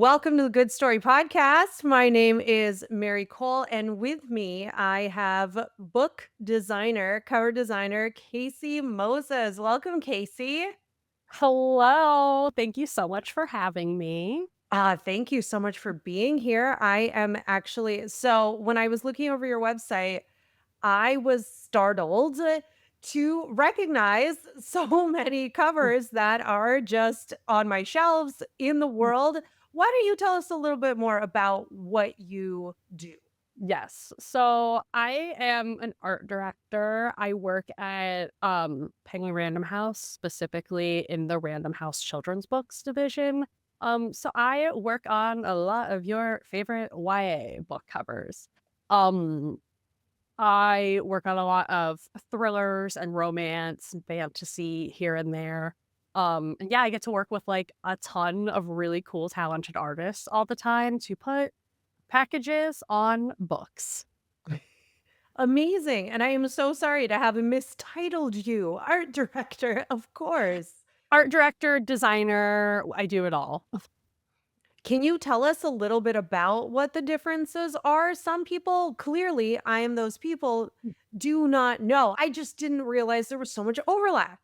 Welcome to the Good Story Podcast. My name is Mary Cole, and with me, I have book designer, cover designer, Casey Moses. Welcome, Casey. Hello. Thank you so much for having me. Thank you so much for being here. I am actually, so when I was looking over your website, I was startled to recognize so many Mm, covers that are just on my shelves in the mm, world. Why don't you tell us a little bit more about what you do? Yes. So I am an art director. I work at Penguin Random House, specifically in the Random House children's books division. So I work on a lot of your favorite YA book covers. Um, I work on a lot of thrillers and romance and fantasy here and there. And yeah, I get to work with like a ton of really cool, talented artists all the time to put packages on books. Amazing. And I am so sorry to have mistitled you. Art director, of course. Art director, designer, I do it all. Can you tell us a little bit about what the differences are? Some people, clearly, I am those people, do not know. I just didn't realize there was so much overlap.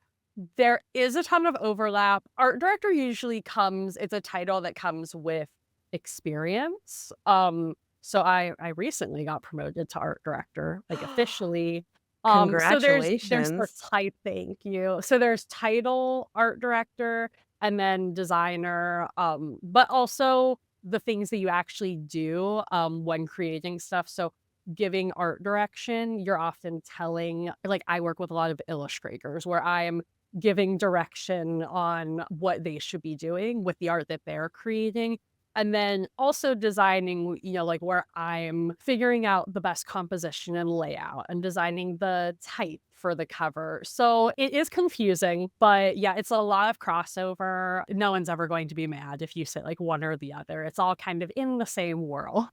There is a ton of overlap. Art director usually comes, it's a title that comes with experience. So I recently got promoted to art director, like officially. So there's the Congratulations. type, thank you. So there's title art director and then designer, but also the things that you actually do when creating stuff. So giving art direction, you're often telling, like I work with a lot of illustrators where I'm giving direction on what they should be doing with the art that they're creating. And then also designing, like where I'm figuring out the best composition and layout and designing the type for the cover. So it is confusing, but yeah, it's a lot of crossover. No one's ever going to be mad if you say like one or the other. It's all kind of in the same world.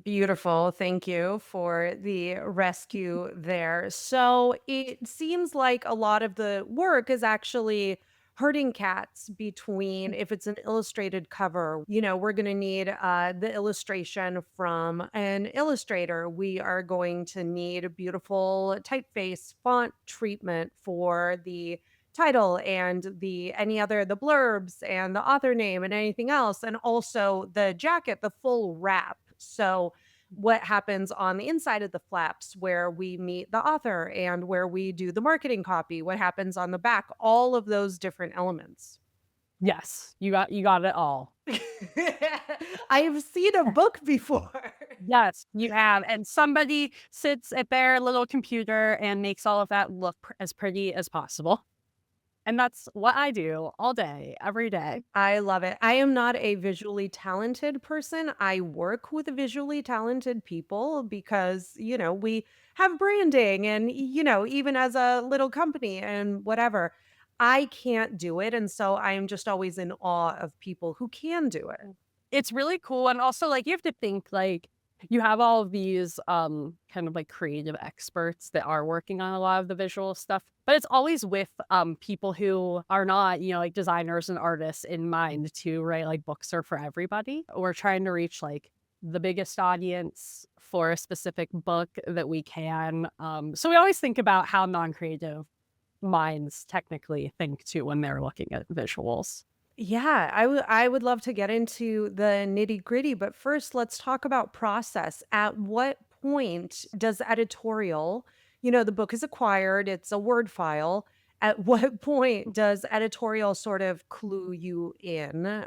Beautiful. Thank you for the rescue there. So it seems like a lot of the work is actually herding cats between if it's an illustrated cover, we're going to need the illustration from an illustrator. We are going to need a beautiful typeface font treatment for the title and the blurbs and the author name and anything else, and also the jacket, the full wrap. So what happens on the inside of the flaps where we meet the author and where we do the marketing copy, what happens on the back, all of those different elements. Yes, you got it all. I have seen a book before. Yes, you have, and somebody sits at their little computer and makes all of that look as pretty as possible, and that's what I do all day, every day. I love it. I am not a visually talented person. I work with visually talented people because, we have branding and, even as a little company and whatever, I can't do it. And so I am just always in awe of people who can do it. It's really cool, and also, like, you have to think, like, you have all of these, kind of, like, creative experts that are working on a lot of the visual stuff, but it's always with, people who are not, like, designers and artists in mind too, right? Like, books are for everybody. We're trying to reach, like, the biggest audience for a specific book that we can, so we always think about how non-creative minds technically think too when they're looking at visuals. Yeah, I would love to get into the nitty-gritty, but first let's talk about process. At what point does editorial, the book is acquired, it's a Word file. At what point does editorial sort of clue you in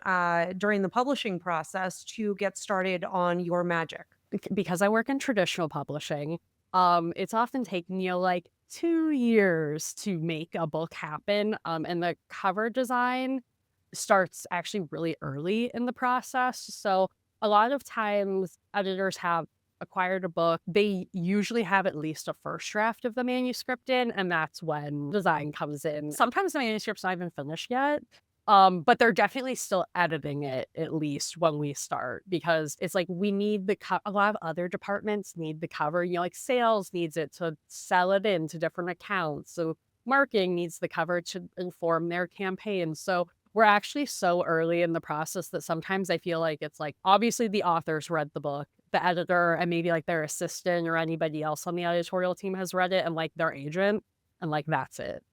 during the publishing process to get started on your magic? Because I work in traditional publishing, it's often taken, like 2 years to make a book happen, and the cover design starts actually really early in the process. So a lot of times editors have acquired a book, they usually have at least a first draft of the manuscript in, and that's when design comes in. Sometimes the manuscript's not even finished yet. But they're definitely still editing it at least when we start because it's like we need a lot of other departments need the cover, like sales needs it to sell it into different accounts. So marketing needs the cover to inform their campaign. So we're actually so early in the process that sometimes I feel like it's like, obviously the authors read the book, the editor and maybe like their assistant or anybody else on the editorial team has read it and like their agent, and like that's it.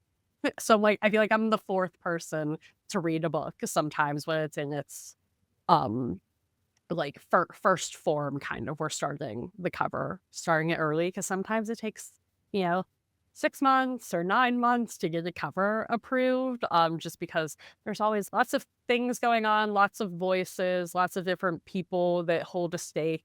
So like I feel like I'm the fourth person to read a book sometimes when it's in its um like first form kind of. We're starting the cover, starting it early because sometimes it takes, you know, 6 months or 9 months to get a cover approved, just because there's always lots of things going on, lots of voices, lots of different people that hold a stake,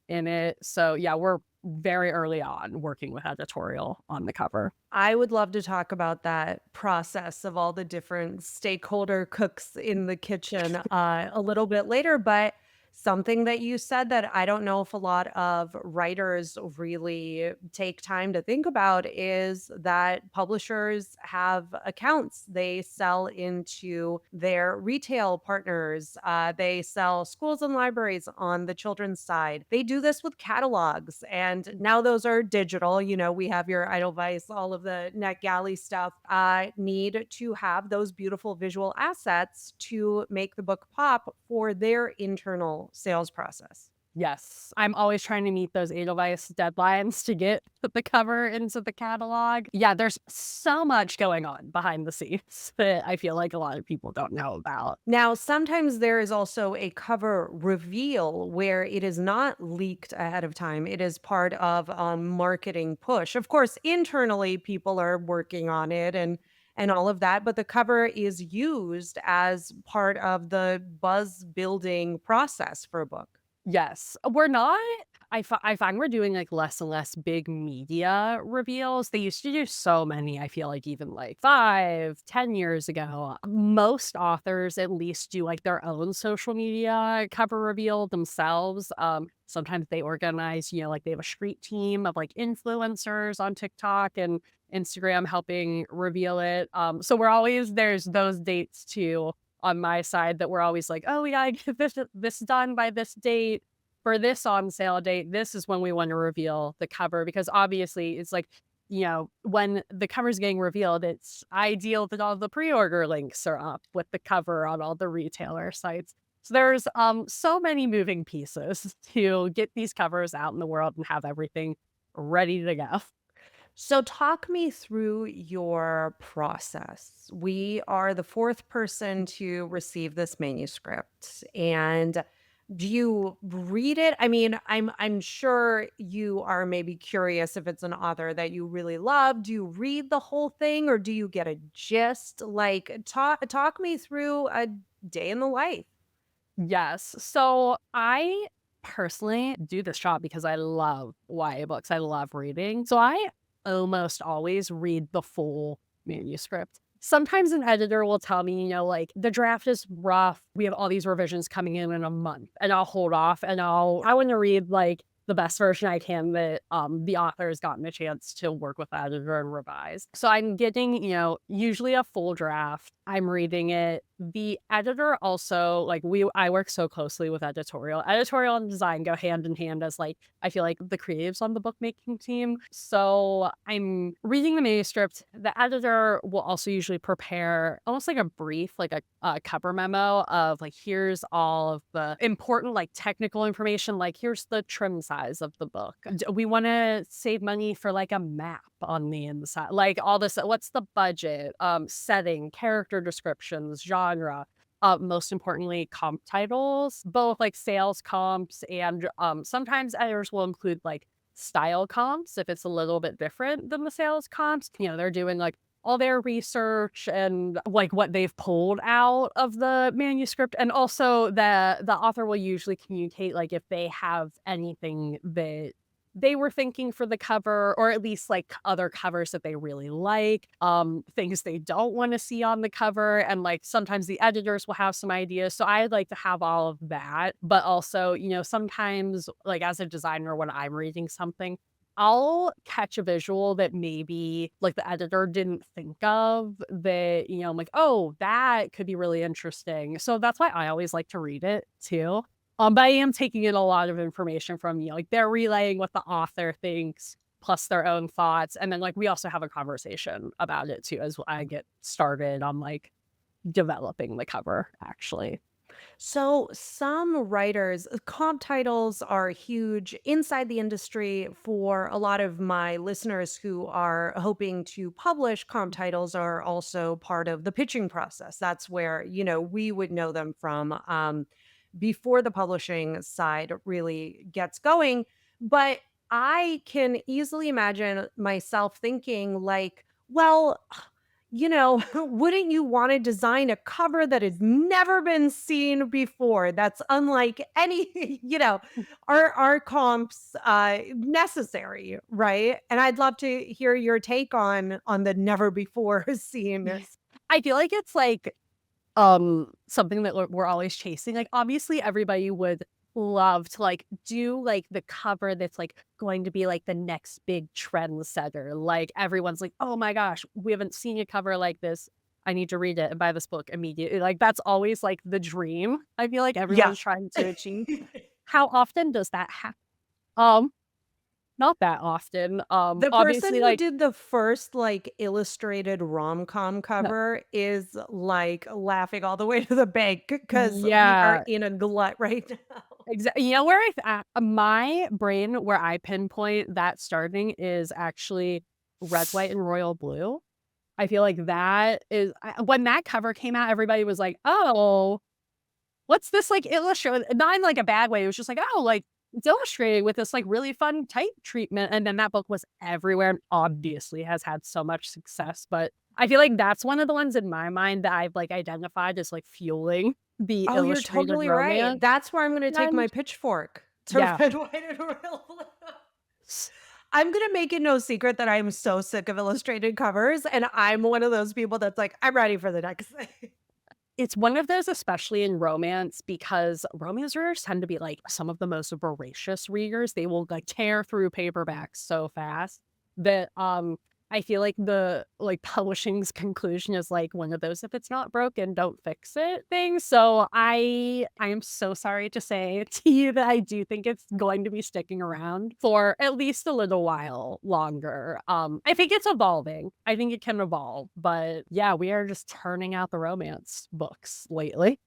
in it. So, yeah, we're very early on working with editorial on the cover. I would love to talk about that process of all the different stakeholder cooks in the kitchen a little bit later. But something that you said that I don't know if a lot of writers really take time to think about is that publishers have accounts. They sell into their retail partners, they sell schools and libraries on the children's side. They do this with catalogs, and now those are digital. You know, we have your Edelweiss, all of the NetGalley stuff. Need to have those beautiful visual assets to make the book pop for their internal sales process. Yes, I'm always trying to meet those Edelweiss deadlines to get the cover into the catalog. Yeah, there's so much going on behind the scenes that I feel like a lot of people don't know about. Now, sometimes there is also a cover reveal where it is not leaked ahead of time. It is part of a marketing push. Of course, internally, people are working on it and all of that, but the cover is used as part of the buzz building process for a book. Yes, we're not I find we're doing, like, less and less big media reveals. They used to do so many, I feel like even, like, 5, 10 years ago. Most authors at least do, like, their own social media cover reveal themselves. Sometimes they organize, like, they have a street team of, like, influencers on TikTok and Instagram helping reveal it. So we're always there's those dates too on my side that we're always like, "Oh, we gotta get this done by this date for this on sale date. This is when we want to reveal the cover," because obviously it's like, when the cover's getting revealed, it's ideal that all the pre-order links are up with the cover on all the retailer sites. So there's so many moving pieces to get these covers out in the world and have everything ready to go. So, talk me through your process. We are the fourth person to receive this manuscript. And do you read it? I mean, I'm sure you are maybe curious if it's an author that you really love. Do you read the whole thing or do you get a gist? Like talk me through a day in the life. Yes. So I personally do this job because I love YA books. I love reading. So I almost always read the full manuscript. Sometimes an editor will tell me, like the draft is rough. We have all these revisions coming in a month, and I'll hold off and I want to read like the best version I can that the author has gotten a chance to work with the editor and revise. So I'm getting, usually a full draft. I'm reading it. The editor also like I work so closely with editorial. Editorial and design go hand in hand as like I feel like the creatives on the bookmaking team. So I'm reading the manuscript. The editor will also usually prepare almost like a brief, like a cover memo of like here's all of the important like technical information, like here's the trim size of the book. We want to save money for like a map on the inside, like all this. What's the budget? Setting, character descriptions, genre. Most importantly, comp titles, both like sales comps and sometimes editors will include like style comps if it's a little bit different than the sales comps. They're doing like all their research and like what they've pulled out of the manuscript. And also the author will usually communicate like if they have anything that they were thinking for the cover, or at least like other covers that they really like, things they don't want to see on the cover. And like sometimes the editors will have some ideas. So I'd like to have all of that. But also, sometimes like as a designer, when I'm reading something, I'll catch a visual that maybe like the editor didn't think of that, I'm like, oh, that could be really interesting. So that's why I always like to read it too. But I am taking in a lot of information from, like they're relaying what the author thinks plus their own thoughts. And then like we also have a conversation about it too as I get started. I'm like, developing the cover, actually. So, some writers, comp titles are huge inside the industry. For a lot of my listeners who are hoping to publish, comp titles are also part of the pitching process. That's where, we would know them from before the publishing side really gets going. But I can easily imagine myself thinking, like, well, wouldn't you want to design a cover that has never been seen before? That's unlike any, are comps necessary, right? And I'd love to hear your take on the never before seen. Yes. I feel like it's like something that we're always chasing. Like, obviously, everybody would love to, like, do, like, the cover that's, like, going to be, like, the next big trendsetter. Like, everyone's like, "Oh my gosh, we haven't seen a cover like this. I need to read it and buy this book immediately." Like, that's always, like, the dream, I feel like Yeah. everyone's trying to achieve. How often does that happen? Um, Not that often. The person Obviously, who like did the first, like, illustrated rom-com no. cover is, like, laughing all the way to the bank because we are Yeah. in a glut right now. You know where my brain where I pinpoint that starting is actually red, white, and royal blue. I feel like that is when that cover came out, everybody was like, "Oh, what's this, like, illustrated?" Not in, like, a bad way, it was just like, "Oh, like, it's illustrated with this, like, really fun type treatment," and then that book was everywhere and obviously has had so much success, but I feel like that's one of the ones in my mind that I've, like, identified as, like, fueling the Oh, you're illustrated totally right. romance That's where I'm gonna take my trend. pitchfork to Yeah. red, white, and royal blue. I'm gonna make it no secret that I am so sick of illustrated covers, and I'm one of those people that's like, "I'm ready for the next thing." It's one of those, especially in romance, because romance readers tend to be, like, some of the most voracious readers. They will, like, tear through paperbacks so fast that, I feel like the, like, publishing's conclusion is, like, one of those, "If it's not broken, don't fix it" things. So I am so sorry to say to you that I do think it's going to be sticking around for at least a little while longer. I think it's evolving. I think it can evolve, but yeah, we are just turning out the romance books lately.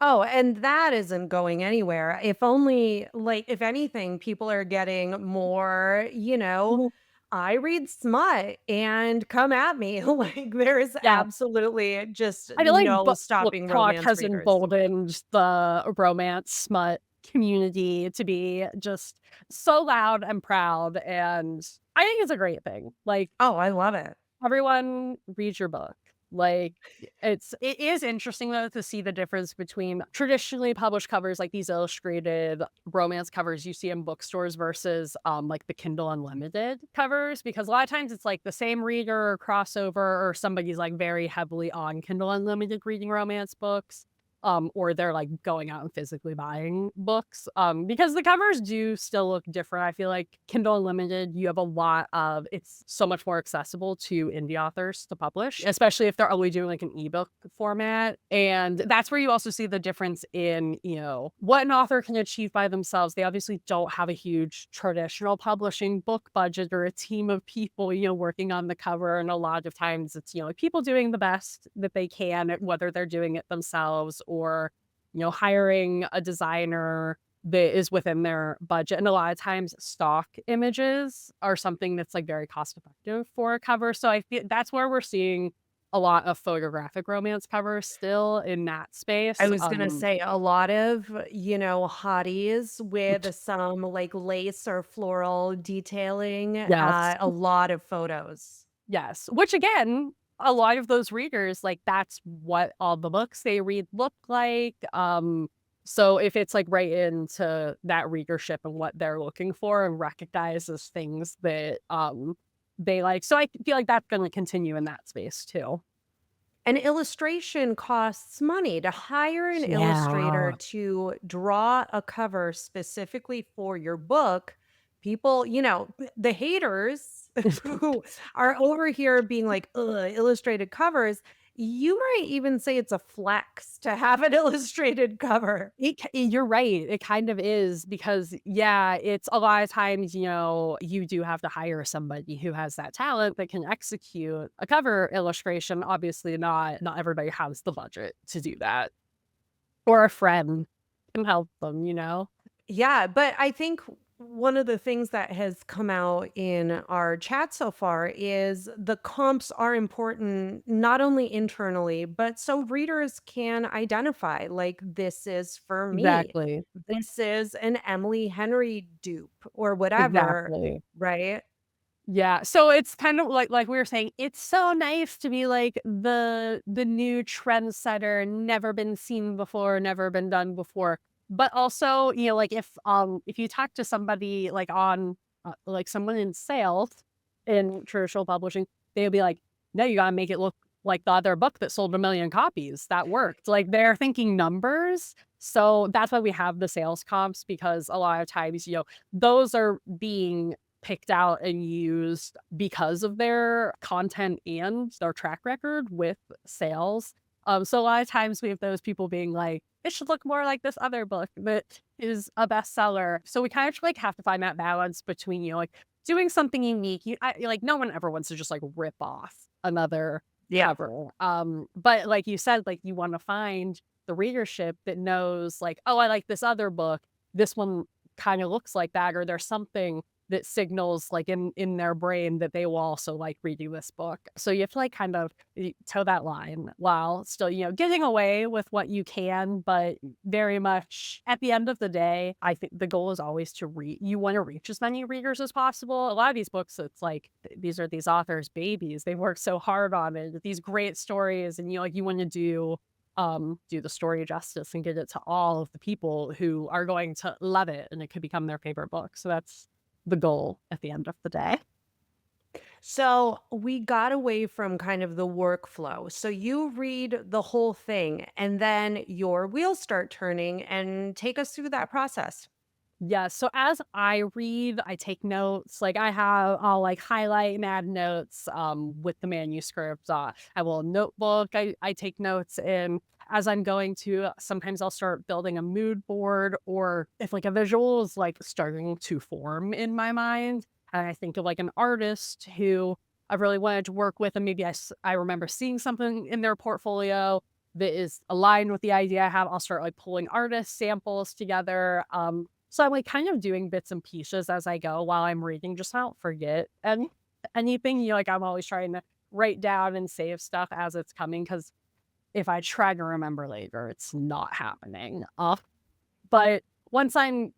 Oh, and that isn't going anywhere. If only, like, if anything, people are getting more, Mhm. I read smut and come at me. Like, there is Yeah, absolutely just I feel like no book stopping talk romance has readers. emboldened the romance smut community to be just so loud and proud, and I think it's a great thing. Like, Oh, I love it. everyone read your book. Like, it is interesting, though, to see the difference between traditionally published covers, like these illustrated romance covers you see in bookstores versus, like, the Kindle Unlimited covers, because a lot of times it's, like, the same reader or crossover or somebody's, like, very heavily on Kindle Unlimited reading romance books, or they're, like, going out and physically buying books, because the covers do still look different. I feel like Kindle Unlimited, you have a lot of it's so much more accessible to indie authors to publish, especially if they're only doing, like, an ebook format, and that's where you also see the difference in, what an author can achieve by themselves. They obviously don't have a huge traditional publishing book budget or a team of people, working on the cover, and a lot of times it's, like, people doing the best that they can, whether they're doing it themselves or, hiring a designer that is within their budget, and a lot of times stock images are something that's, like, very cost effective for a cover, so I feel that's where we're seeing a lot of photographic romance covers still in that I space, was gonna say a lot of, hotties with some, like, lace or floral detailing, yes. a lot of photos. Yes, which again, a lot of those readers, like, that's what all the books they read look like, so if it's, like, right into that readership and what they're looking for and recognizes things that, they like, so I feel like that's gonna continue in that space too. An illustration costs money. To hire an illustrator Yeah. to draw a cover specifically for your book, people, the haters who are over here being like, "Ugh, illustrated covers," You might even say it's a flex to have an illustrated cover. You're right, it kind of is because, yeah, it's a lot of times, you do have to hire somebody who has that talent that can execute a cover illustration. Obviously, not everybody has the budget to do that, or a friend can help them, you know? Yeah, but I think one of the things that has come out in our chat so far is the comps are important not only internally, but so readers can identify like this is for me. Exactly, This is an Emily Henry dupe or whatever, exactly. right? Yeah, so it's kind of like we were saying, it's so nice to be like the new trendsetter, never been seen before, never been done before. But also, like if you talk to somebody like on like someone in sales in traditional publishing, they'll be like, "No, you gotta make it look like the other book that sold 1,000,000 copies. That worked." Like they're thinking numbers. So that's why we have the sales comps because a lot of times, those are being picked out and used because of their content and their track record with sales. So a lot of times we have those people being like, it should look more like this other book that is a bestseller. So we kind of like have to find that balance between, like doing something unique. Like no one ever wants to just like rip off another Yeah. cover. But like you said, like you want to find the readership that knows like, oh, I like this other book. This one kind of looks like that, or there's something that signals like in their brain that they will also like reading this book. So you have to like kind of toe that line while still, getting away with what you can, but very much at the end of the day, I think the goal is always to read. You want to reach as many readers as possible. A lot of these books, it's like these are these authors' babies. They work so hard on it, these great stories, and you want to do the story justice and get it to all of the people who are going to love it and it could become their favorite book. So that's the goal at the end of the day. So we got away from kind of the workflow. So you read the whole thing and then your wheels start turning and take us through that process. Yeah, so as I read, I take notes. Like I'll like highlight and add notes with the manuscript. I have a little notebook I take notes in as I'm going to. Sometimes I'll start building a mood board, or if like a visual is like starting to form in my mind, and I think of like an artist who I really wanted to work with, and maybe I remember seeing something in their portfolio that is aligned with the idea I have. I'll start like pulling artist samples together. So I'm like kind of doing bits and pieces as I go while I'm reading, just so I don't forget anything. Like I'm always trying to write down and save stuff as it's coming because if I try to remember later, it's not happening. But once I'm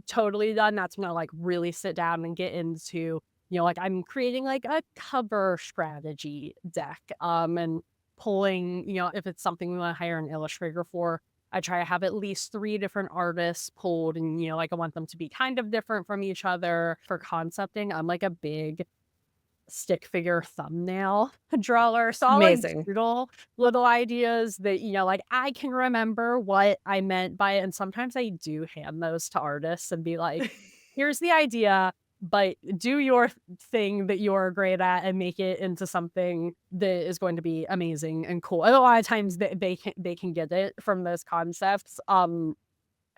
totally done, that's when I like really sit down and get into, like I'm creating like a cover strategy deck. And pulling, if it's something we want to hire an illustrator for, I try to have at least 3 different artists pulled and, like I want them to be kind of different from each other for concepting. I'm like a big stick figure thumbnail drawer. So I'll like Amazing. doodle little ideas that, like I can remember what I meant by it. And sometimes I do hand those to artists and be like, here's the idea, but do your thing that you're great at and make it into something that is going to be amazing and cool. And a lot of times they can get it from those concepts.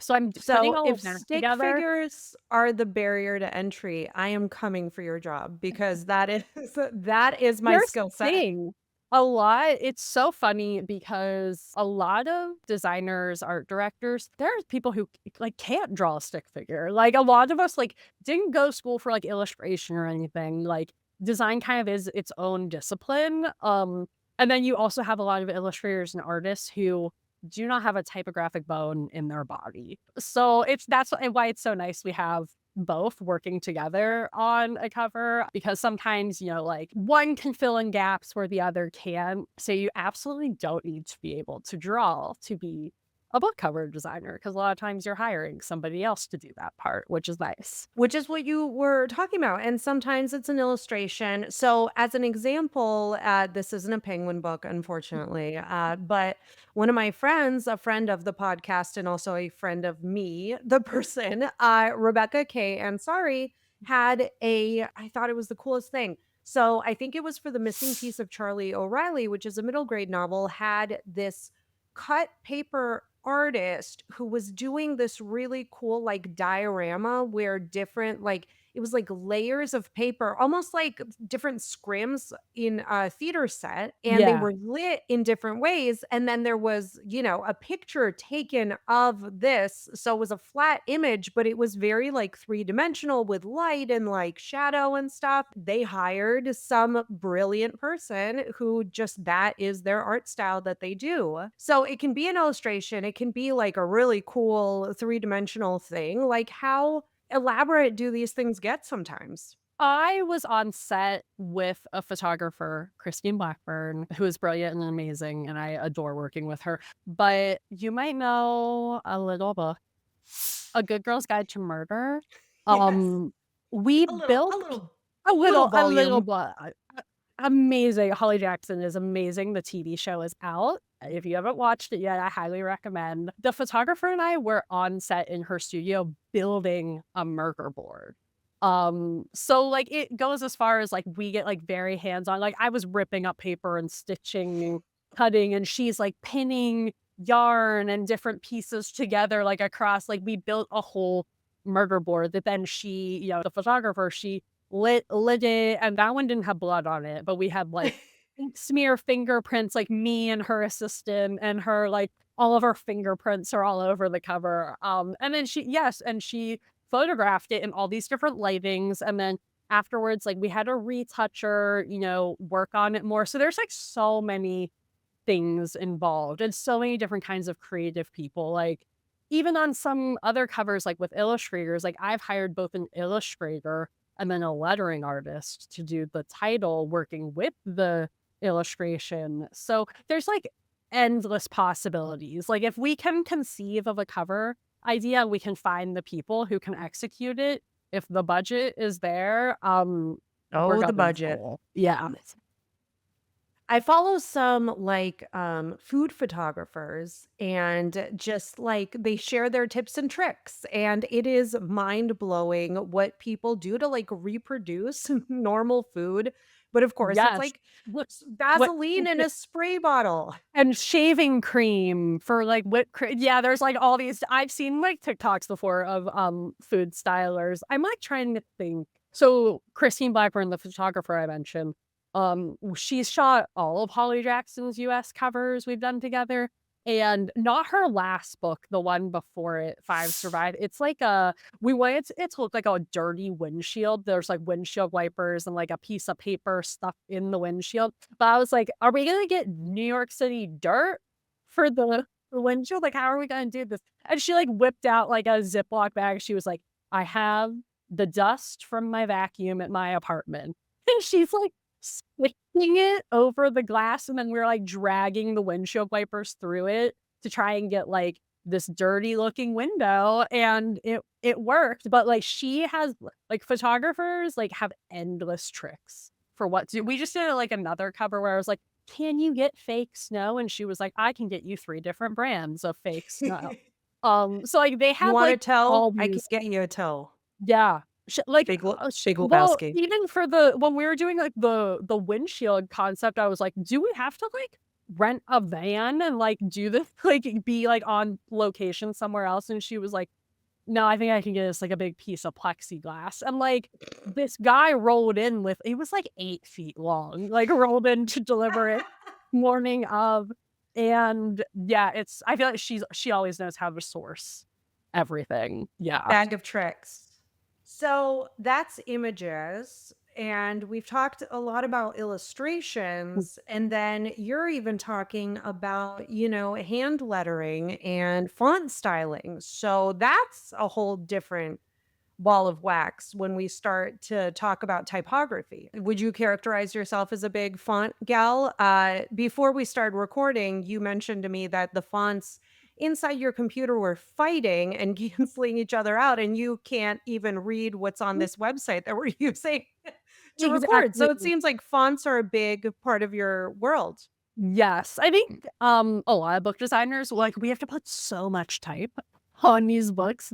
So I'm putting So all if of that stick together. figures are the barrier to entry, I am coming for your job because that is that is my Here's skill the set. thing, it's so funny because a lot of designers, art directors, there's people who, like, can't draw a stick figure. Like, a lot of us, like, didn't go to school for, like, illustration or anything, like, design kind of is its own discipline, and then you also have a lot of illustrators and artists who do not have a typographic bone in their body. So, that's why it's so nice we have both working together on a cover because sometimes, like one can fill in gaps where the other can't. So you absolutely don't need to be able to draw to be a book cover designer because a lot of times you're hiring somebody else to do that part, which is nice. Which is what you were talking about, and sometimes it's an illustration. So, as an example, this isn't a penguin book, unfortunately, but one of my friends, a friend of the podcast and also a friend of me, the person, Rebecca K. Ansari, had I thought it was the coolest thing. So I think it was for The Missing Piece of Charlie O'Reilly, which is a middle grade novel, had this cut paper artist who was doing this really cool like diorama where different like it was like layers of paper, almost like different scrims in a theater set, and they Yeah. were lit in different ways. And then there was, a picture taken of this. So it was a flat image, but it was very like three-dimensional with light and like shadow and stuff. They hired some brilliant person who just that is their art style that they do. So it can be an illustration, it can be like a really cool three-dimensional thing. Like how elaborate do these things get sometimes? I was on set with a photographer, Christine Blackburn, who is brilliant and amazing, and I adore working with her. But you might know a little book, A Good Girl's Guide to Murder. Yes. Um, we A little built a little a little volume. but amazing. Holly Jackson is amazing. The TV show is out. If you haven't watched it yet, I highly recommend. The photographer and I were on set in her studio building a murder board. So, like, it goes as far as, like, we get, like, very hands-on, like, I was ripping up paper and stitching, cutting, and she's, like, pinning yarn and different pieces together, like, across we built a whole murder board that then she, the photographer, she lit it, and that one didn't have blood on it, but we had, like, ink smear fingerprints, like, me and her assistant and her, like, all of our fingerprints are all over the cover, and then she photographed it in all these different lightings, and then afterwards, like, we had a retoucher, work on it more, so there's, like, so many things involved and so many different kinds of creative people, like, even on some other covers, like, with illustrators, like, I've hired both an illustrator and then a lettering artist to do the title working with the illustration, so there's, like, endless possibilities, like, if we can conceive of a cover idea, we can find the people who can execute it. If the budget is there, we're Oh, the gunning budget. for it. Yeah. I follow some like food photographers and just like they share their tips and tricks. And it is mind blowing what people do to like reproduce normal food. But of course, it's Yes. like What what Vaseline in a spray bottle. and shaving cream for, like, whipped yeah, there's, like, all these I've seen, like, TikToks before of, food stylers. I'm, like, trying to think. So, Christine Blackburn, the photographer I mentioned, she's shot all of Holly Jackson's US covers we've done together, and not her last book, the one before it, Five Survive. It's like a we want it to look like a dirty windshield. There's, like, windshield wipers and, like, a piece of paper stuck in the windshield. But I was like, "Are we gonna get New York City dirt for the windshield? Like, how are we gonna do this?" And she, like, whipped out, like, a Ziploc bag. She was like, "I have the dust from my vacuum at my apartment." And she's, like, switching it over the glass, and then we're, like, dragging the windshield wipers through it to try and get, like, this dirty looking window, and it worked, but, like, she has like, photographers, like, have endless tricks for what to we just did, like, another cover where I was like, "Can you get fake snow?" And she was like, "I can get you 3 different brands of fake snow." So, like, they You have, want a like, toe? all I can these get you a toe. yeah. Big Well, Lebowski. even for when we were doing, like, the windshield concept, I was like, "Do we have to, like, rent a van and, like, do this like, be, like, on location somewhere else?" And she was like, "No, I think I can get us, like, a big piece of plexiglass." And, like, this guy rolled in with it was, like, 8 feet long, like, rolled in to deliver it morning of, and, yeah, I feel like she always knows how to source everything. Yeah. Bag of tricks. So that's images. And we've talked a lot about illustrations. And then you're even talking about, hand lettering and font styling. So that's a whole different ball of wax when we start to talk about typography. Would you characterize yourself as a big font gal? Before we started recording, you mentioned to me that the fonts inside your computer were fighting and canceling each other out, and you can't even read what's on this website that we're using to record. So Exactly. it seems like fonts are a big part of your world. Yes, I think, a lot of book designers, like, we have to put so much type on these books.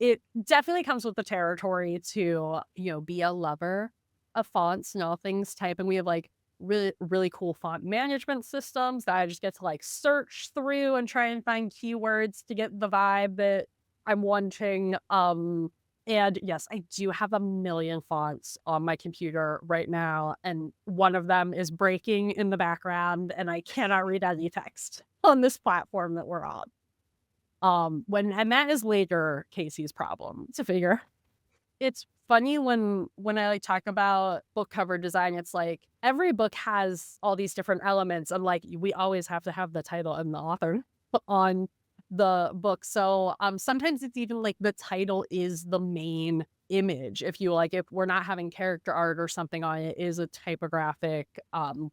It definitely comes with the territory to, be a lover of fonts and all things type, and we have like really cool font management systems that I just get to like search through and try and find keywords to get the vibe that I'm wanting. And yes, I do have a million fonts on my computer right now, and one of them is breaking in the background, and I cannot read any text on this platform that we're on. And that is later Casey's problem to figure. It's funny when I, like, talk about book cover design, it's like every book has all these different elements, and, like, we always have to have the title and the author on the book, so, sometimes it's even, like, the title is the main image. If we're not having character art or something on it, is a typographic,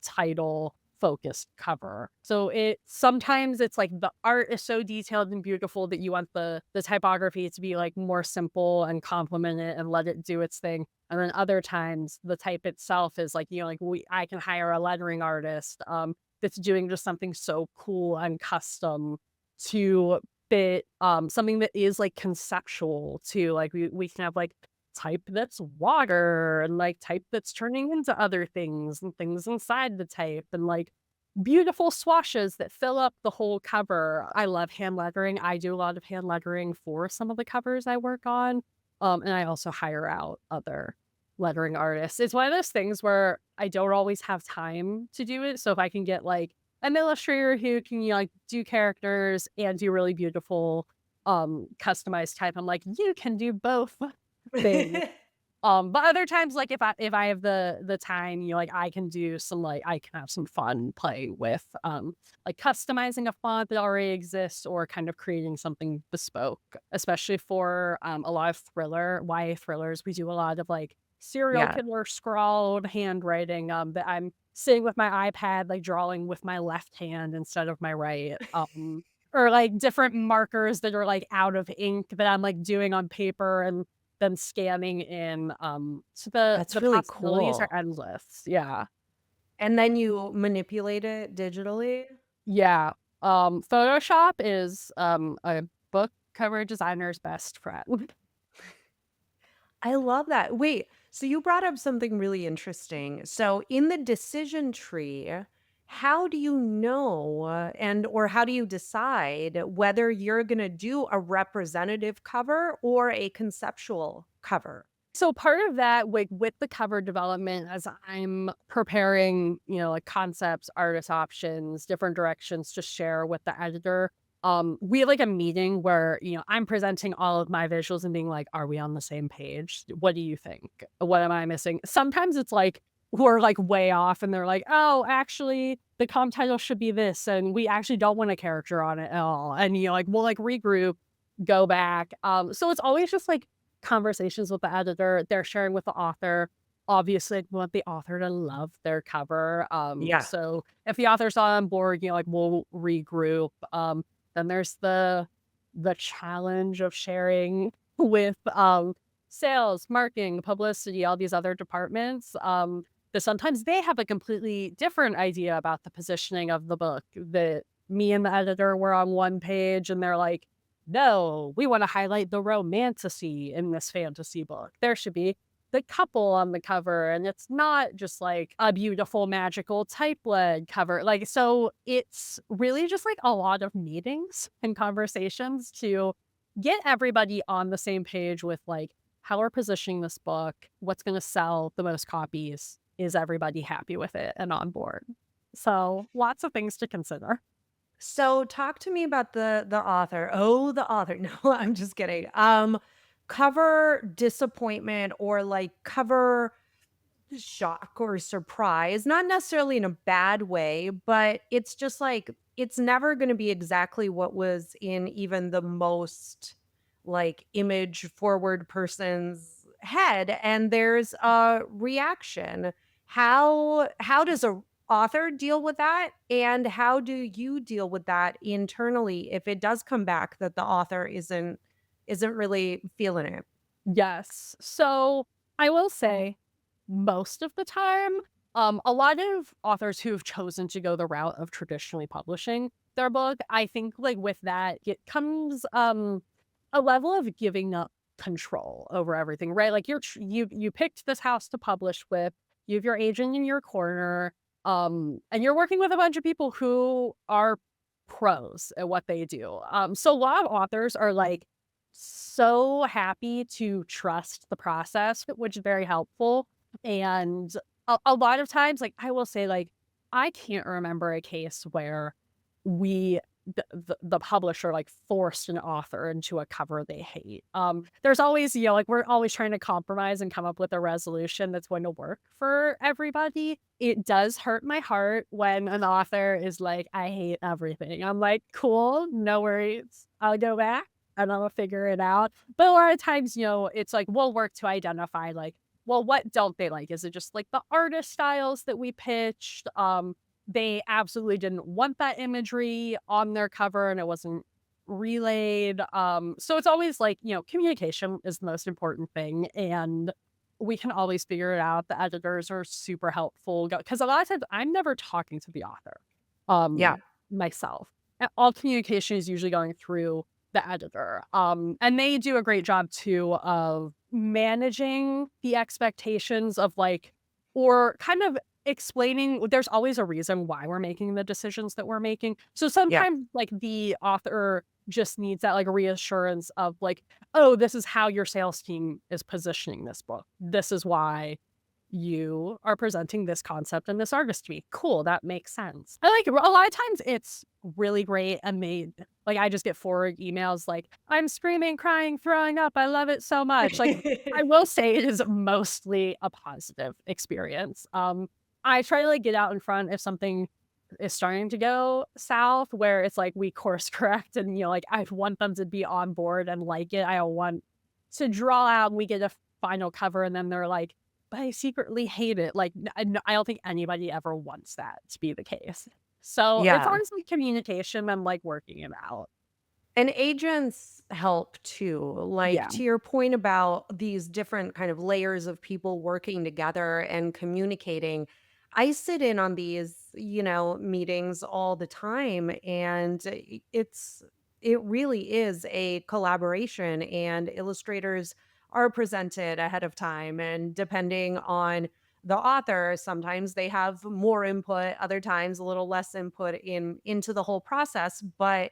title focused cover. So sometimes it's like the art is so detailed and beautiful that you want the typography to be like more simple and complement it and let it do its thing. And then other times the type itself is like, I can hire a lettering artist that's doing just something so cool and custom to fit something that is like conceptual too. Like we can have like type that's water and like type that's turning into other things and things inside the type and like beautiful swashes that fill up the whole cover. I love hand lettering. I do a lot of hand lettering for some of the covers I work on. And I also hire out other lettering artists. It's one of those things where I don't always have time to do it. So if I can get like an illustrator who can like do characters and do really beautiful customized type, I'm like, you can do both things. But other times, like, if I have the time, like, I can have some fun playing with, like, customizing a font that already exists or kind of creating something bespoke, especially for, a lot of YA thrillers. We do a lot of, like, serial Yeah, killer scrawled handwriting, that I'm sitting with my iPad, like, drawing with my left hand instead of my right, or, like, different markers that are, like, out of ink that I'm, like, doing on paper and them scanning in, so that's the really possibilities are cool. endless. Yeah. And then you manipulate it digitally? Yeah. Photoshop is, a book cover designer's best friend. I love that. Wait, so you brought up something really interesting. So in the decision tree, how do you know and or how do you decide whether you're going to do a representative cover or a conceptual cover? So part of that, with the cover development, as I'm preparing, like concepts, artist options, different directions to share with the editor, we have like a meeting where, I'm presenting all of my visuals and being like, are we on the same page? What do you think? What am I missing? Sometimes it's like we're like way off and they're like, oh, actually the comp title should be this. And we actually don't want a character on it at all. And like we'll like regroup, go back. So it's always just like conversations with the editor, they're sharing with the author. Obviously, we want the author to love their cover. Yeah, So if the author's not on board, like we'll regroup. Then there's the challenge of sharing with sales, marketing, publicity, all these other departments. That sometimes they have a completely different idea about the positioning of the book. That me and the editor were on one page, and they're like, no, we want to highlight the romantasy in this fantasy book. There should be the couple on the cover, and it's not just like a beautiful, magical type-led cover. Like, so it's really just like a lot of meetings and conversations to get everybody on the same page with like how we're positioning this book, what's going to sell the most copies. Is everybody happy with it and on board? So lots of things to consider. so talk to me about the author. Oh, the author. No, I'm just kidding. Cover disappointment or like cover shock or surprise, not necessarily in a bad way, but it's just like it's never going to be exactly what was in even the most like image forward person's head and there's a reaction. How does a author deal with that and how do you deal with that internally if it does come back that the author isn't really feeling it? Yes. So I will say most of the time, a lot of authors who have chosen to go the route of traditionally publishing their book, I think like with that, it comes a level of giving up control over everything, right? Like you picked this house to publish with, you have your agent in your corner, and you're working with a bunch of people who are pros at what they do. So a lot of authors are like so happy to trust the process, which is very helpful. And a lot of times, like I will say, like I can't remember a case where we the publisher like forced an author into a cover they hate. There's always, like we're always trying to compromise and come up with a resolution that's going to work for everybody. It does hurt my heart when an author is like, I hate everything. I'm like, cool, no worries. I'll go back and I'll figure it out. But a lot of times, it's like we'll work to identify like, well, what don't they like? Is it just like the artist styles that we pitched? They absolutely didn't want that imagery on their cover and it wasn't relayed. So it's always like, communication is the most important thing. And we can always figure it out. The editors are super helpful because a lot of times I'm never talking to the author Yeah. myself. All communication is usually going through the editor. And they do a great job too of managing the expectations of like, or kind of explaining there's always a reason why we're making the decisions that we're making. So Yeah. sometimes like the author just needs that like reassurance of like, oh, this is how your sales team is positioning this book. This is why you are presenting this concept and this artist to me. Cool, that makes sense. I like a lot of times it's really great and they like I just get forward emails like, I'm screaming, crying, throwing up. I love it so much. Like I will say it is mostly a positive experience. I try to like get out in front if something is starting to go south where it's like we course correct and like I want them to be on board and like it. I don't want to draw out and we get a final cover and then they're like, but I secretly hate it. Like, I don't think anybody ever wants that to be the case. So it's Yeah. honestly communication and like working it out. And agents help too. Like Yeah. to your point about these different kind of layers of people working together and communicating. I sit in on these, meetings all the time and it really is a collaboration and illustrators are presented ahead of time and depending on the author, sometimes they have more input, other times a little less input into the whole process, but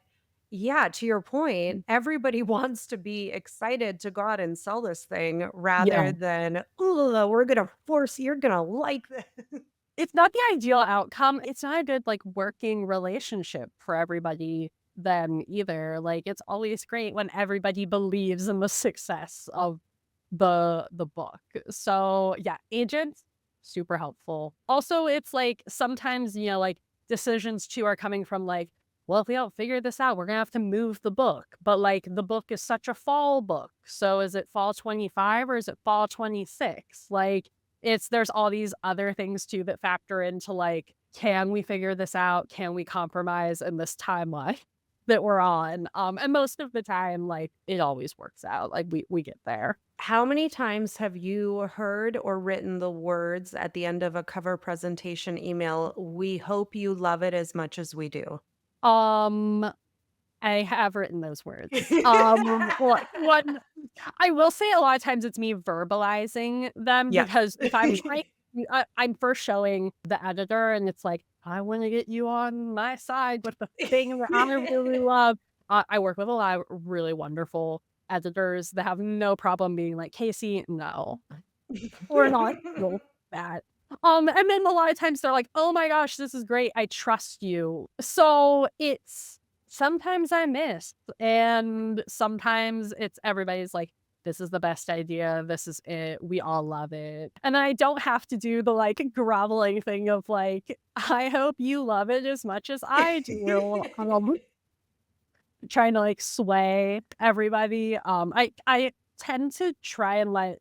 yeah, to your point, everybody wants to be excited to go out and sell this thing Yeah. rather than, "Ooh, we're gonna force you're gonna like this." It's not the ideal outcome. It's not a good like working relationship for everybody then either. Like it's always great when everybody believes in the success of the book. So yeah, agents super helpful. Also, it's like sometimes, like decisions too are coming from like, well, if we don't figure this out, we're gonna have to move the book. But like the book is such a fall book. So is it fall 25 or is it fall 26? Like there's all these other things too that factor into like, can we figure this out? Can we compromise in this timeline that we're on? And most of the time, like it always works out. Like we get there. How many times have you heard or written the words at the end of a cover presentation email, "We hope you love it as much as we do"? Um, I have written those words. One I will say a lot of times it's me verbalizing them Yeah. because if I'm trying I'm first showing the editor and it's like, "I wanna get you on my side with the thing that I really love." I work with a lot of really wonderful editors that have no problem being like, "Casey, no." Or not feel that. And then a lot of times they're like, "Oh my gosh, this is great. I trust you." So it's sometimes I miss, and sometimes it's everybody's like, "This is the best idea. This is it. We all love it." And I don't have to do the like groveling thing of like, "I hope you love it as much as I do." Trying to like sway everybody. I tend to try and let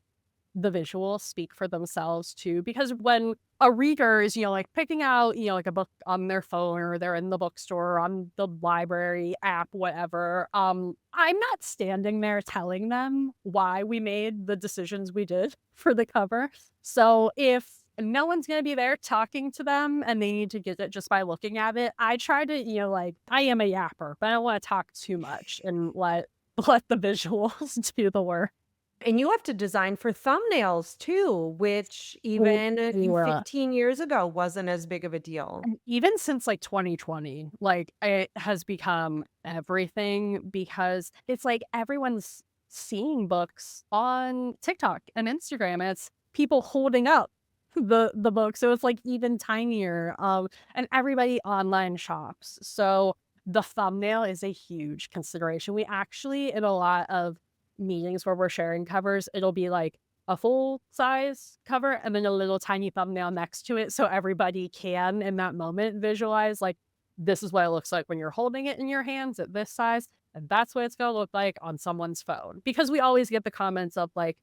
the visuals speak for themselves too, because when a reader is, like picking out, like a book on their phone or they're in the bookstore or on the library app, whatever, I'm not standing there telling them why we made the decisions we did for the cover. So if no one's going to be there talking to them and they need to get it just by looking at it, I try to, like I am a yapper, but I don't want to talk too much and let the visuals do the work. And you have to design for thumbnails too, which Ooh, even 15 years ago wasn't as big of a deal. and even since, like, 2020, like, it has become everything because it's like everyone's seeing books on TikTok and Instagram, and it's people holding up the book, so it's, like, even tinier, and everybody online shops, so the thumbnail is a huge consideration. We actually, in a lot of meetings where we're sharing covers, it'll be, like, a full size cover and then a little tiny thumbnail next to it so everybody can, in that moment, visualize, like, this is what it looks like when you're holding it in your hands at this size, and that's what it's gonna look like on someone's phone. Because we always get the comments of, like,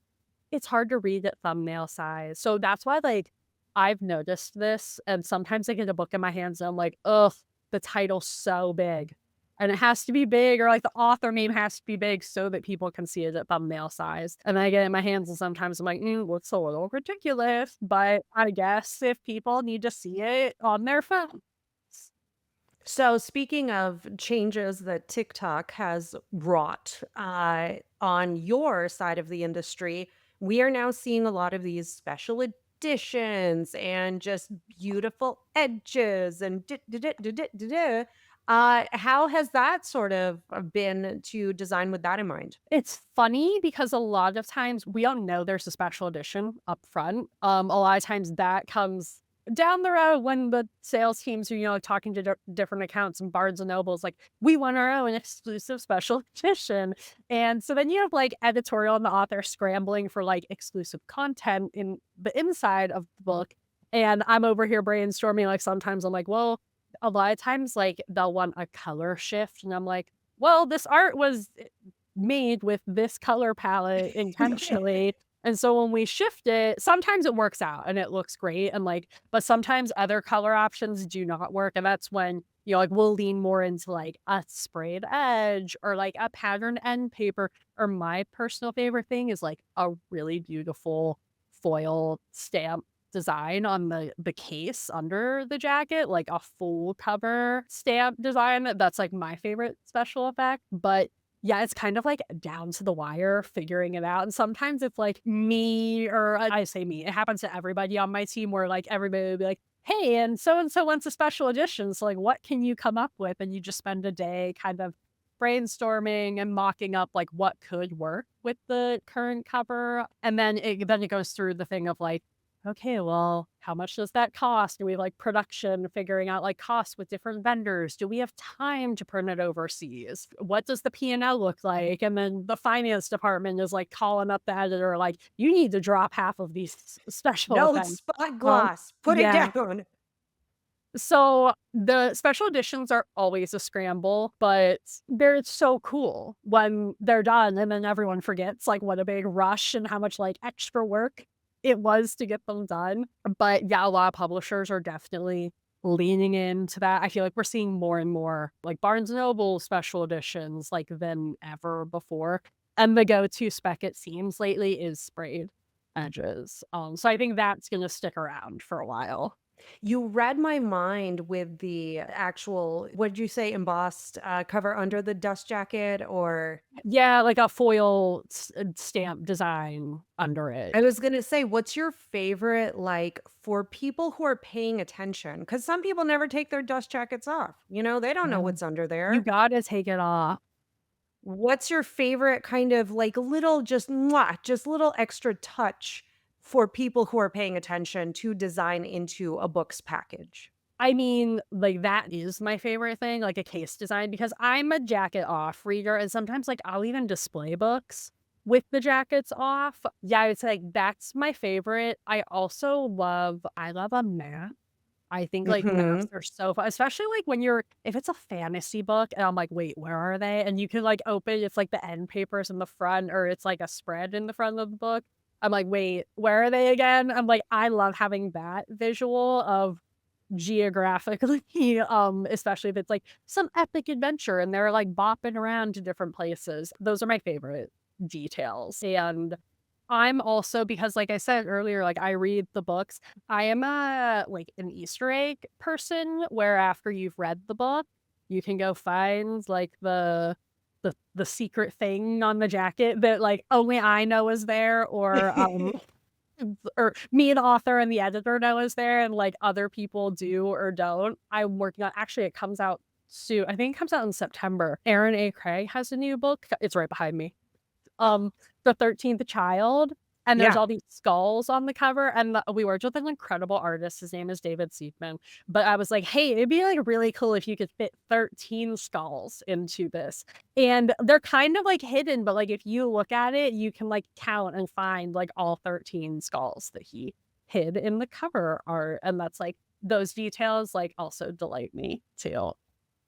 "It's hard to read at thumbnail size." So that's why, like, I've noticed this, and sometimes I get a book in my hands and I'm like, "Ugh, the title's so big." And it has to be big, or, like, the author name has to be big so that people can see it at thumbnail size. And I get it in my hands and sometimes I'm like, looks a little ridiculous," but I guess if people need to see it on their phone. So, speaking of changes that TikTok has wrought on your side of the industry, we are now seeing a lot of these special editions and just beautiful edges and how has that sort of been to design with that in mind? It's funny because a lot of times we don't know there's a special edition up front. A lot of times that comes down the road when the sales teams are, talking to different accounts and Barnes and Nobles, like, we want our own exclusive special edition. And so then you have like editorial and the author scrambling for like exclusive content in the inside of the book. And I'm over here brainstorming. Like sometimes I'm like, well, a lot of times like they'll want a color shift. And I'm like, well, this art was made with this color palette intentionally. And so when we shift it, sometimes it works out and it looks great. And like, but sometimes other color options do not work. And that's when, like we'll lean more into like a sprayed edge or like a patterned end paper. Or my personal favorite thing is like a really beautiful foil stamp design on the case under the jacket, like a full cover stamp design. That's like my favorite special effect. But yeah, it's kind of, like, down to the wire figuring it out, and sometimes it's, like, me or I say me, it happens to everybody on my team where, like, everybody will be like, "Hey, and so wants a special edition, so, like, what can you come up with?" And you just spend a day kind of brainstorming and mocking up, like, what could work with the current cover, and then it goes through the thing of, like, "Okay, well, how much does that cost?" Do we like production, figuring out like costs with different vendors? Do we have time to print it overseas? What does the P&L look like? And then the finance department is like calling up the editor, like, you need to drop half of these special No effects. spot Um, glass. Put it yeah. down. So the special editions are always a scramble, but they're so cool when they're done and then everyone forgets like what a big rush and how much like extra work it was to get them done. But yeah, a lot of publishers are definitely leaning into that. I feel like we're seeing more and more like Barnes and Noble special editions like than ever before. And the go-to spec it seems lately is sprayed edges. So I think that's gonna stick around for a while. You read my mind with the actual, what'd you say, embossed cover under the dust jacket or Yeah, like a foil stamp design under it. I was gonna say, what's your favorite, like, for people who are paying attention? Because some people never take their dust jackets off, they don't know Yeah. what's under You there. gotta take it off. What's your favorite kind of, like, little just mwah, just little extra touch for people who are paying attention to design into a book's package? I mean, like, that is my favorite thing, like a case design, because I'm a jacket off reader, and sometimes, like, I'll even display books with the jackets off. Yeah, I would say, like, that's my favorite. I love a map. I think, like, maps Mhm. are so fun, especially, like, when if it's a fantasy book and I'm like, "Wait, where are they?" And you can, like, open it's, like, the end papers in the front or it's, like, a spread in the front of the book. I'm like, "Wait, where are they again?" I'm like, I love having that visual of geographically, especially if it's, like, some epic adventure and they're, like, bopping around to different places. Those are my favorite details, and I'm also because like I said earlier, like, I read the books, I am an Easter egg person where after you've read the book, you can go find, like, the the secret thing on the jacket that, like, only I know is there, or me, the author, and the editor know is there, and, like, other people do or don't. I'm working on actually, it comes out soon. I think it comes out in September. Aaron A. Craig has a new book. It's right behind me. um, The 13th Child, and there's Yeah. all these skulls on the cover, and we worked with an incredible artist, his name is David Seidman, but I was like, "Hey, it'd be, like, really cool if you could fit 13 skulls into this," and they're kind of, like, hidden, but, like, if you look at it, you can, like, count and find, like, all 13 skulls that he hid in the cover art, and that's, like those details, like, also delight me too.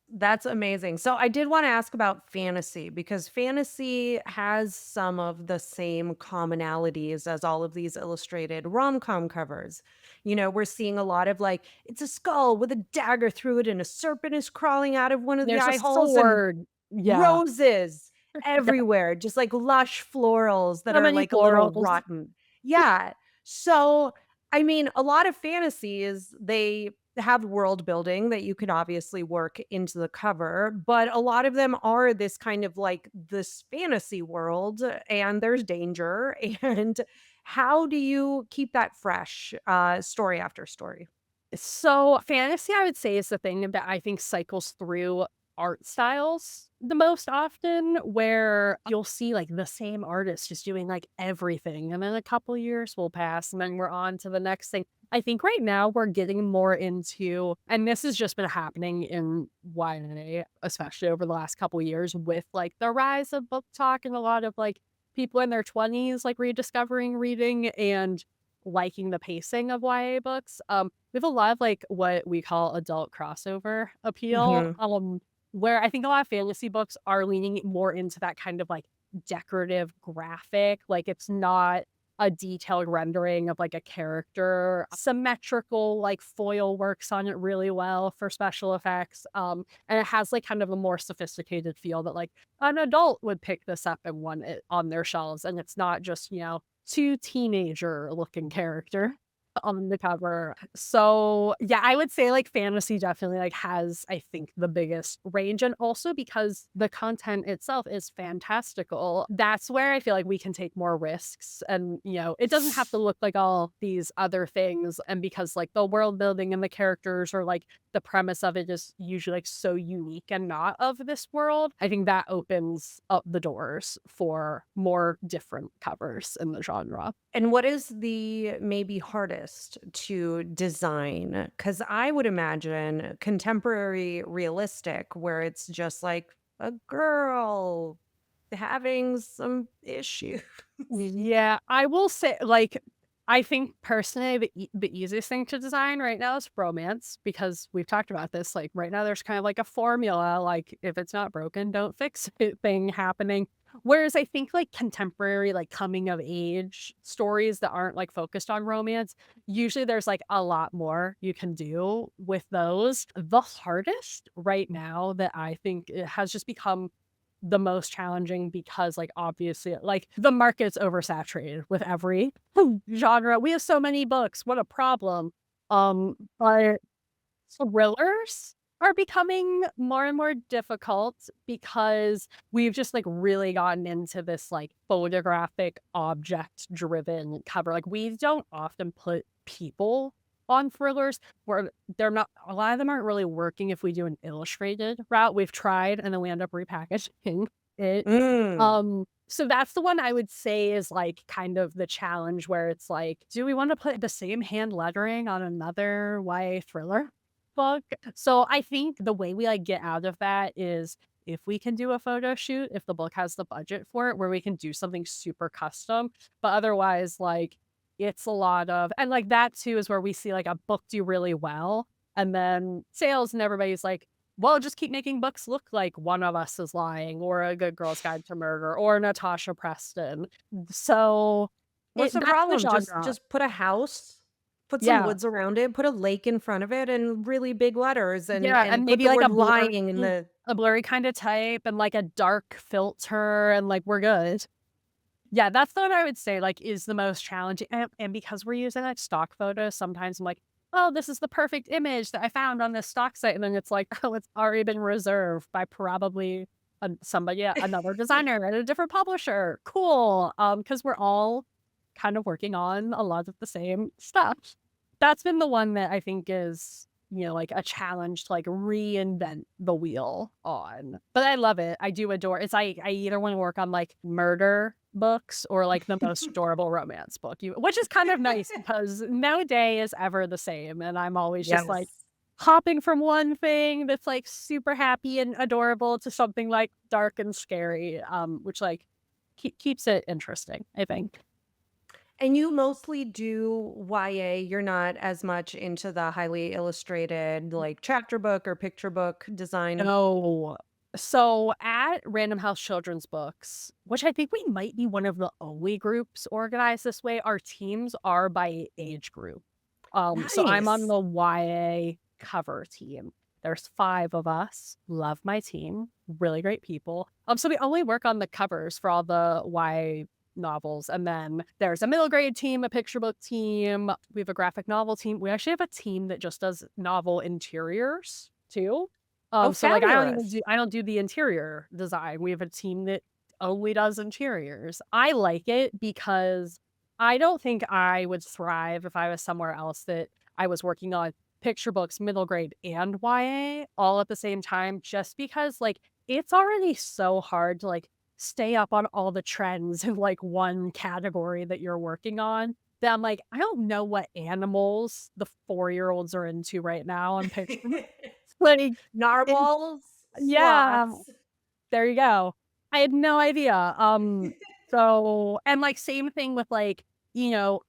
That's amazing. So I did want to ask about fantasy because fantasy has some of the same commonalities as all of these illustrated rom-com covers. We're seeing a lot of like it's a skull with a dagger through it and a serpent is crawling out of one of the There's a eye holes and sword. Yeah. roses Yeah. everywhere, just like lush florals that So are many like a little florals. rotten. Yeah. So I mean, a lot of fantasies, they have world building that you can obviously work into the cover, but a lot of them are this kind of like this fantasy world and there's danger. And how do you keep that fresh story after story? So, fantasy, I would say, is the thing that I think cycles through art styles the most often, where you'll see like the same artist just doing like everything. And then a couple years will pass and then we're on to the next thing. I think right now we're getting more into, and this has just been happening in YA, especially over the last couple years, with like the rise of book talk and a lot of like people in their 20s like rediscovering reading and liking the pacing of YA books. We have a lot of like what we call adult crossover appeal, Mhm. where I think a lot of fantasy books are leaning more into that kind of like decorative graphic. Like it's not a detailed rendering of like a character. Symmetrical like foil works on it really well for special effects. And it has like kind of a more sophisticated feel that like an adult would pick this up and want it on their shelves. And it's not just, 2 teenager looking character on the cover. So, yeah, I would say, like, fantasy definitely, like, has, I think, the biggest range, and also because the content itself is fantastical, that's where I feel like we can take more risks and, it doesn't have to look like all these other things, and because, like, the world building and the characters or, like, the premise of it is usually, like, so unique and not of this world, I think that opens up the doors for more different covers in the genre. And what is the maybe hardest to design? Because I would imagine contemporary realistic, where it's just like a girl having some issues. Yeah, I will say, like, I think personally the easiest thing to design right now is romance because we've talked about this. Like right now, there's kind of like a formula, like if it's not broken, don't fix it thing happening. Whereas I think like contemporary, like coming of age stories that aren't like focused on romance, usually there's like a lot more you can do with those. The hardest right now that I think it has just become the most challenging because, like, obviously, like, the market's oversaturated with every genre. We have so many books, what a problem. But thrillers are becoming more and more difficult because we've just, like, really gotten into this, like, photographic object-driven cover. Like, we don't often put people on thrillers where they're not a lot of them aren't really working if we do an illustrated route. We've tried, and then we end up repackaging it. Mm. So that's the one I would say is, like, kind of the challenge where it's like, do we wanna put the same hand lettering on another YA thriller book? So I think the way we, like, get out of that is if we can do a photo shoot, if the book has the budget for it, where we can do something super custom, but otherwise, like, it's a lot of and, like, that too is where we see, like, a book do really well, and then sales and everybody's like, "Well, just keep making books look like One of Us is Lying," or A Good Girl's Guide to Murder, or Natasha Preston. So, What's the that's the problem? Just genre. just put a house, put some Yeah. woods around it, put a lake in front of it, and really big letters, and Yeah, and and put maybe, the like, word lying in a blurry kinda type and, like, a dark filter, and, like, we're good. Yeah, that's the one I would say, like, is the most challenging, and because we're using, like, stock photos, sometimes I'm like, "Oh, this is the perfect image that I found on this stock site," and then it's like, "Oh, it's already been reserved by probably somebody, another designer at a different publisher. Cool. Because we're all kind of working on a lot of the same stuff. That's been the one that I think is, like a challenge to like reinvent the wheel on. But I love it. I do adore it's like I either want to work on like murder books or like the most adorable romance book. Which is kind of nice because no day is ever the same. And I'm always just like Yes. hopping from one thing that's like super happy and adorable to something like dark and scary, which like keeps it interesting, I think. And you mostly do YA, you're not as much into the highly illustrated, like, chapter book or picture book design? No. So at Random House Children's Books, which I think we might be one of the only groups organized this way, our teams are by age group. So I'm on Nice. the YA cover team. There's 5 of us. Love my team. Really great people. So we only work on the covers for all the YA novels. And then there's a middle grade team, a picture book team. We have a graphic novel team. We actually have a team that just does novel interiors too. Oh, So like fabulous. I don't do the interior design. We have a team that only does interiors. I like it because I don't think I would thrive if I was somewhere else that I was working on picture books, middle grade, and YA all at the same time, just because like it's already so hard to like stay up on all the trends in like one category that you're working on. That I'm like, I don't know what animals the 4-year-olds are into right now on picture. Like, it, Narwhals, yeah, sloths. there you go. I had no idea. So and, like, same thing with, like,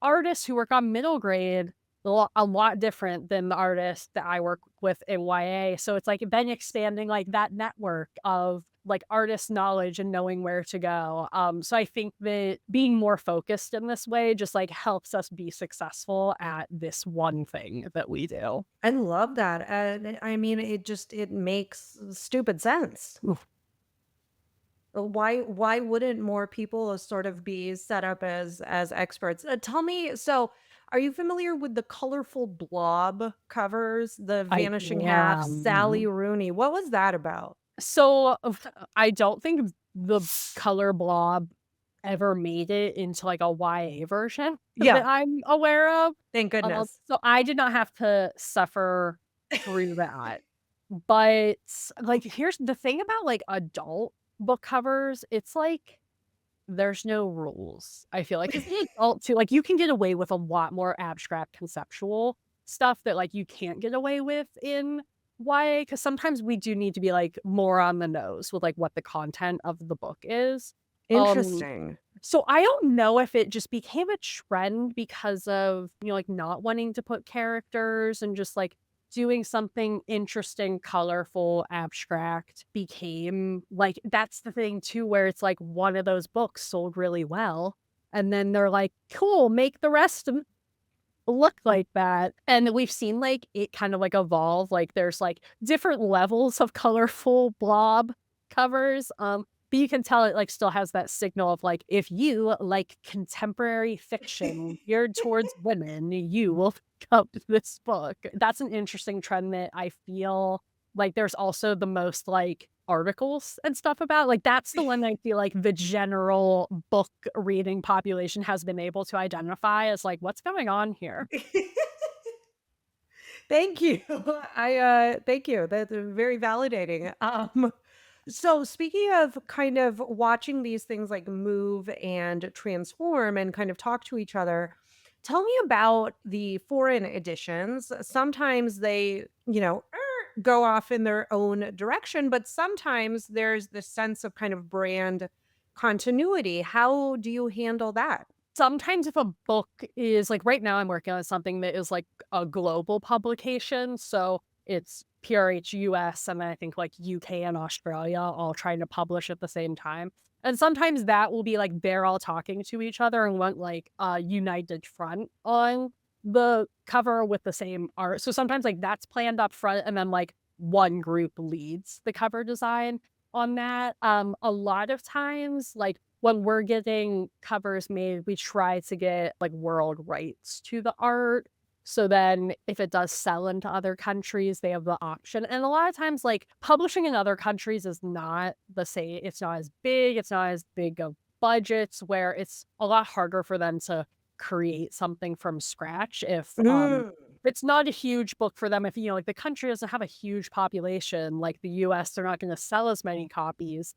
artists who work on middle grade, a lot different than the artists that I work with in YA. So it's, like, been expanding, like, that network of, like, artist knowledge and knowing where to go. So I think that being more focused in this way just, like, helps us be successful at this one thing that we do. I love that, and I mean, it makes stupid sense. Why wouldn't more people sort of be set up as experts? Tell me, so are you familiar with the colorful blob covers, The I Vanishing Half, Sally am. Rooney? What was that about? So, I don't think the color blob ever made it into, like, a YA version that Yeah, I'm aware of. thank goodness. So I did not have to suffer through that. But, like, here's the thing about, like, adult book covers, it's like there's no rules, I feel like, 'cause the adult too like, you can get away with a lot more abstract conceptual stuff that, like, you can't get away with in YA, because sometimes we do need to be, like, more on the nose with, like, what the content of the book is. Um, Interesting. so I don't know if it just became a trend because of, like, not wanting to put characters and just, like, doing something interesting, colorful, abstract became like that's the thing too where it's like one of those books sold really well, and then they're like, "Cool, make the rest of look like that." And we've seen, like, it kind of, like, evolve, like, there's, like, different levels of colorful blob covers, but you can tell it, like, still has that signal of, like, if you like contemporary fiction geared towards women, you will come to this book. That's an interesting trend that I feel like there's also the most, like, articles and stuff about, like, that's the one I feel like the general book reading population has been able to identify as, like, "What's going on here?" Thank you. Thank you. That's very validating. So speaking of kind of watching these things like move and transform and kind of talk to each other, tell me about the foreign editions. Sometimes they, go off in their own direction, but sometimes there's this sense of kind of brand continuity. How do you handle that? Sometimes if a book is like right now I'm working on something that is like a global publication, so it's PRH US and then I think like UK and Australia all trying to publish at the same time. And sometimes that will be like they're all talking to each other and want like a united front on the cover with the same art. So sometimes like that's planned up front and then like one group leads the cover design on that. A lot of times like when we're getting covers made, we try to get, like, world rights to the art. So then if it does sell into other countries, they have the option. And a lot of times, like, publishing in other countries is not the same. It's not as big of budgets, where it's a lot harder for them to create something from scratch if Mm. it's not a huge book for them. If, like, the country doesn't have a huge population like the US, they're not going to sell as many copies.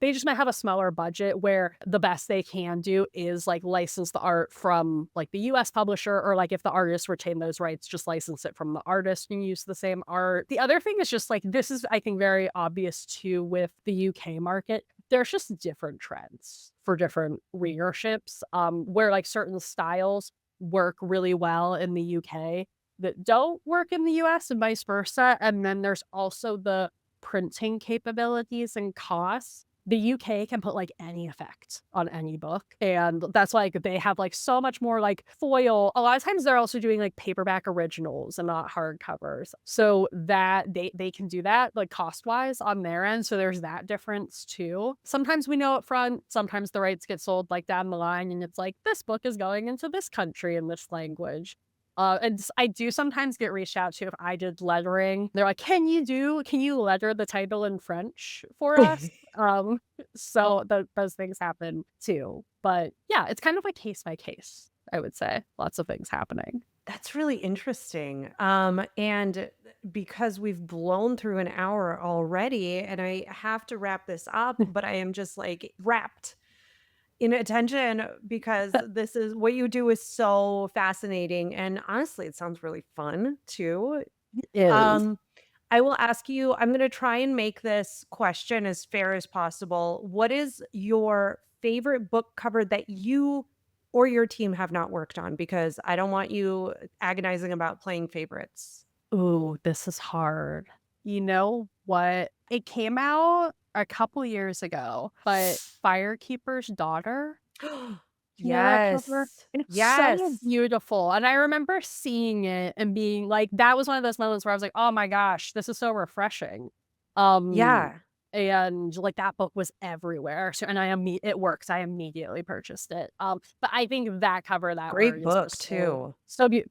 They just might have a smaller budget, where the best they can do is, like, license the art from, like, the US publisher, or, like, if the artist retain those rights, just license it from the artist and use the same art. The other thing is just, like, this is, I think, very obvious too with the UK market. There's just different trends for different readerships, where, like, certain styles work really well in the UK that don't work in the US and vice versa. And then there's also the printing capabilities and costs. The UK can put, like, any effect on any book, and that's why, like, they have, like, so much more, like, foil. A lot of times they're also doing, like, paperback originals and not hardcovers, so that they can do that, like, cost-wise on their end, so there's that difference too. Sometimes we know up front, sometimes the rights get sold, like, down the line, and it's like, "This book is going into this country in this language." I do sometimes get reached out to if I did lettering. They're like, can you letter the title in French for us?" So those things happen too. But yeah, it's kind of like case by case, I would say. Lots of things happening. That's really interesting. And because we've blown through an hour already, and I have to wrap this up, but I am just like wrapped in attention because this is what you do is so fascinating. And honestly, it sounds really fun too. Is. Um, I will ask you, I'm going to try and make this question as fair as possible. What is your favorite book cover that you or your team have not worked on? Because I don't want you agonizing about playing favorites. Ooh, this is hard. You know what? It came out a couple years ago, but Firekeeper's Daughter. Do you know that cover? Yes. And it's so Yes. beautiful, and I remember seeing it and being like, that was one of those moments where I was like, "Oh my gosh, this is so refreshing." Um, Yeah. and, like, that book was everywhere, so and it works, I immediately purchased it. But I think that cover, that Great word is book just so too. so beau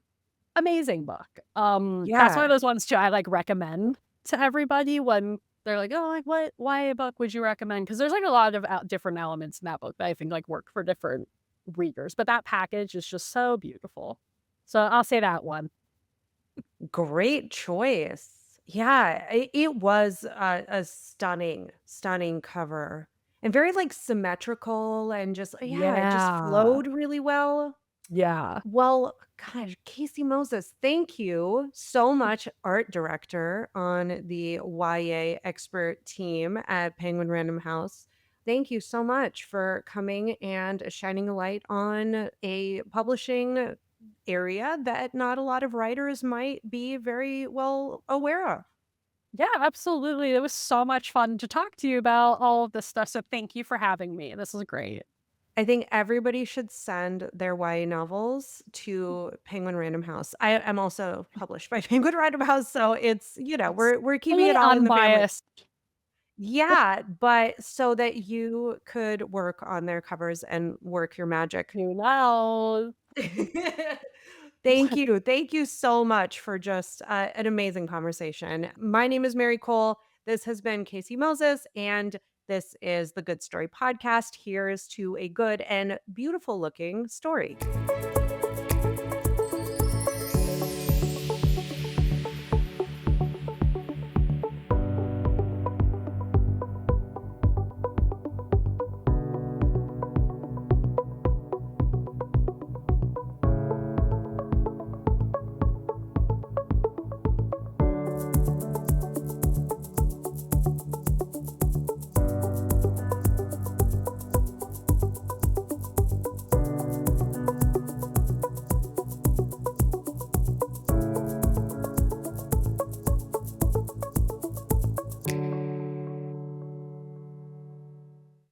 amazing book. That's one of Yeah. those ones too I, like, recommend to everybody when they're like, "Oh, like, what YA book would you recommend?" Because there's, like, a lot of different elements in that book that I think, like, work for different readers, but that package is just so beautiful. So I'll say that one. Great choice. Yeah, it was a stunning, stunning cover and very, like, symmetrical and just yeah, it just Yeah. flowed really well. Yeah. Well, gosh, Casey Moses, thank you so much, art director on the YA expert team at Penguin Random House. Thank you so much for coming and shining a light on a publishing area that not a lot of writers might be very well aware of. Yeah, absolutely. It was so much fun to talk to you about all of this stuff, so thank you for having me. This was great. I think everybody should send their YA novels to Penguin Random House. I am also published by Penguin Random House, so it's, It's we're keeping totally it all in the family. unbiased. Yeah, but so that you could work on their covers and work your magic. Who knows? Thank you. Thank you so much for just an amazing conversation. My name is Mary Cole. This has been Casey Moses, and this is the Good Story Podcast. Here's to a good and beautiful looking story.